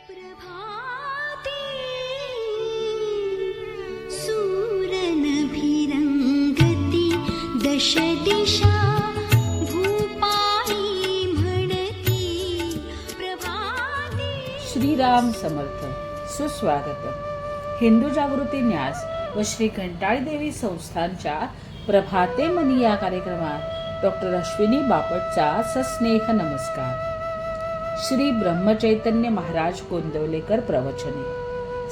प्रभाते सूरनभिरंगती दश दिशा भूपाळी म्हणती प्रभाते. श्रीराम समर्थ. सुस्वागत. हिंदू जागृती न्यास व श्री घंटाळी देवी संस्थानच्या प्रभाते मनी या कार्यक्रमात डॉक्टर अश्विनी बापटचा सस्नेह नमस्कार. श्री ब्रह्मचैतन्य महाराज गोंदवलेकर प्रवचने.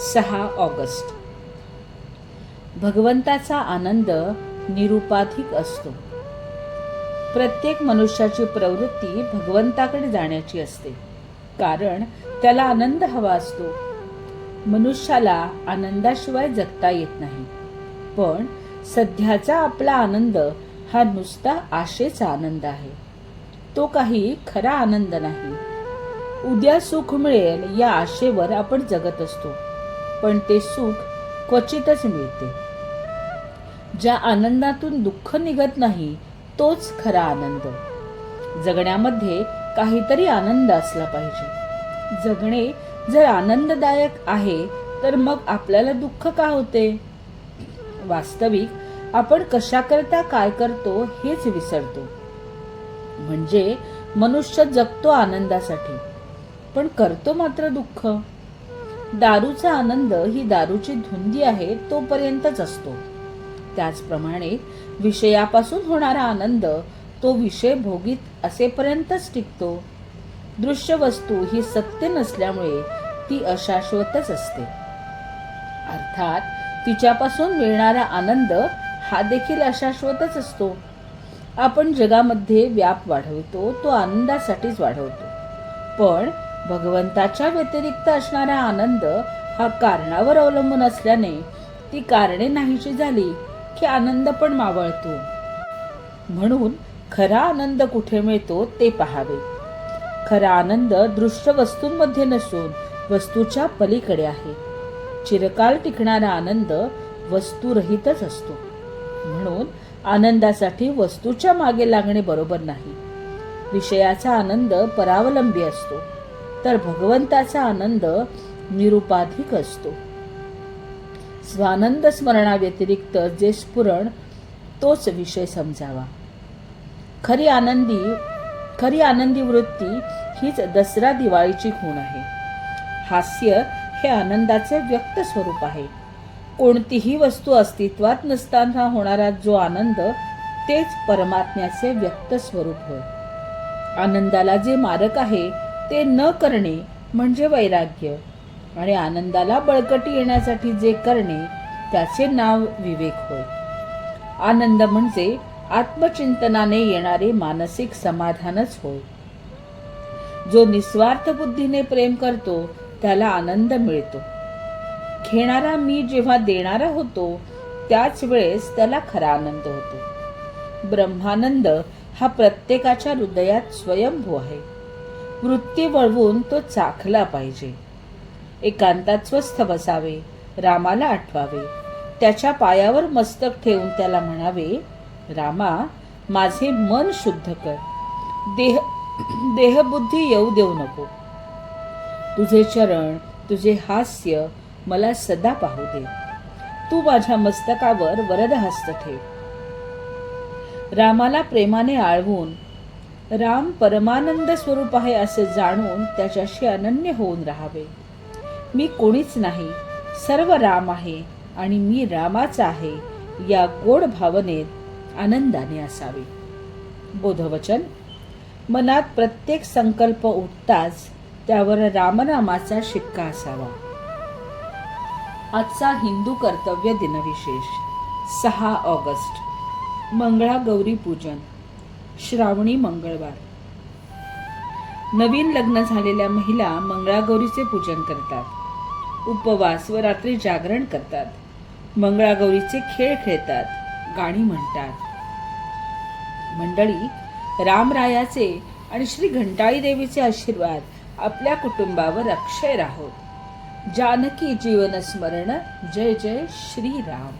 6 ऑगस्ट. भगवंताचा आनंद निरुपाधिक असतो. प्रत्येक मनुष्याची प्रवृत्ती भगवंताकडे जाण्याची असते, कारण त्याला आनंद हवा असतो. मनुष्याला आनंदाशिवाय जगता येत नाही, पण सध्याचा आपला आनंद हा नुसता आशेचा आनंद आहे. तो काही खरा आनंद नाही. उद्या सुख मिळेल या आशेवर आपण जगत असतो, पण ते सुख क्वचितच मिळते. ज्या आनंदातून दुःख निघत नाही तोच खरा आनंद. जगण्यामध्ये काहीतरी आनंद असला पाहिजे. जगणे जर आनंददायक आहे तर मग आपल्याला दुःख का होते? वास्तविक आपण कशाकरता काय करतो हेच विसरतो. म्हणजे मनुष्य जगतो आनंदासाठी, पण करतो मात्र दुःख. दारूचा आनंद ही दारूची धुंदी आहे तोपर्यंतच असतो. त्याचप्रमाणे विषयापासून होणारा आनंद तो विषय भोगीत असेपर्यंतच टिकतो. दृश्य वस्तू ही सत्य नसल्यामुळे ती अशाश्वतच असते. अर्थात तिच्यापासून मिळणारा आनंद हा देखील अशाश्वतच असतो. आपण जगामध्ये व्याप वाढवतो तो आनंदासाठीच वाढवतो, पण भगवंताच्या व्यतिरिक्त असणारा आनंद हा कारणावर अवलंबून असल्याने ती कारणे नाहीशी झाली की आनंद पण मावळतो. म्हणून खरा आनंद कुठे मिळतो ते पाहावे. खरा आनंद दृश्य वस्तूंमध्ये नसून वस्तूच्या पलीकडे आहे. चिरकाल टिकणारा आनंद वस्तूरहितच असतो. म्हणून आनंदासाठी वस्तूच्या मागे लागणे बरोबर नाही. विषयाचा आनंद परावलंबी असतो, तर भगवंताचा आनंद निरुपाधिक असतो. स्वानंद स्मरणाव्यतिरिक्त जे स्फुरण तोच विषय समजावा. खरी आनंदी वृत्ती हीच दसरा दिवाळीची खूण आहे. हास्य हे आनंदाचे व्यक्त स्वरूप आहे. कोणतीही वस्तू अस्तित्वात नसताना होणारा जो आनंद तेच परमात्म्याचे व्यक्त स्वरूप होय. आनंदाला जे मारक आहे ते न करणे म्हणजे वैराग्य, आणि आनंदाला बळकटी येण्यासाठी जे करणे त्याचे नाव विवेक होय. आनंद म्हणजे आत्मचिंतनाने येणारे मानसिक समाधानच होय. जो निस्वार्थ बुद्धीने प्रेम करतो त्याला आनंद मिळतो. घेणारा मी जेव्हा देणारा होतो त्याच वेळेस त्याला खरा आनंद होतो. ब्रह्मानंद हा प्रत्येकाच्या हृदयात स्वयंभू आहे. वृत्ती वळवून तो चाखला पाहिजे. एकांतात स्वस्थ बसावे, रामाला आठवावे, त्याच्या पायावर मस्तक ठेवून त्याला म्हणावे, रामा, माझे मन शुद्ध कर, देहबुद्धी येऊ देऊ नको. तुझे चरण, तुझे हास्य मला सदा पाहू दे. तू माझ्या मस्तकावर वरदहस्त ठेव. रामाला प्रेमाने आळवून राम परमानंद स्वरूप आहे असे जाणून त्याच्याशी अनन्य होऊन राहावे. मी कोणीच नाही, सर्व राम आहे आणि मी रामाचा आहे या गोड भावनेत आनंदाने असावे. बोधवचन. मनात प्रत्येक संकल्प उठताच त्यावर रामनामाचा शिक्का असावा. आजचा हिंदू कर्तव्य दिनविशेष. 6 ऑगस्ट. मंगळागौरी पूजन. श्रावणी मंगळवार. नवीन लग्न झालेल्या महिला मंगळागौरीचे पूजन करतात. उपवास व रात्री जागरण करतात. मंगळागौरीचे खेळ खेळतात, गाणी म्हणतात. मंडळी, रामरायाचे आणि श्री घंटाळी देवीचे आशीर्वाद आपल्या कुटुंबावर अक्षय राहोत. जानकी जीवन स्मरण. जय जय श्रीराम.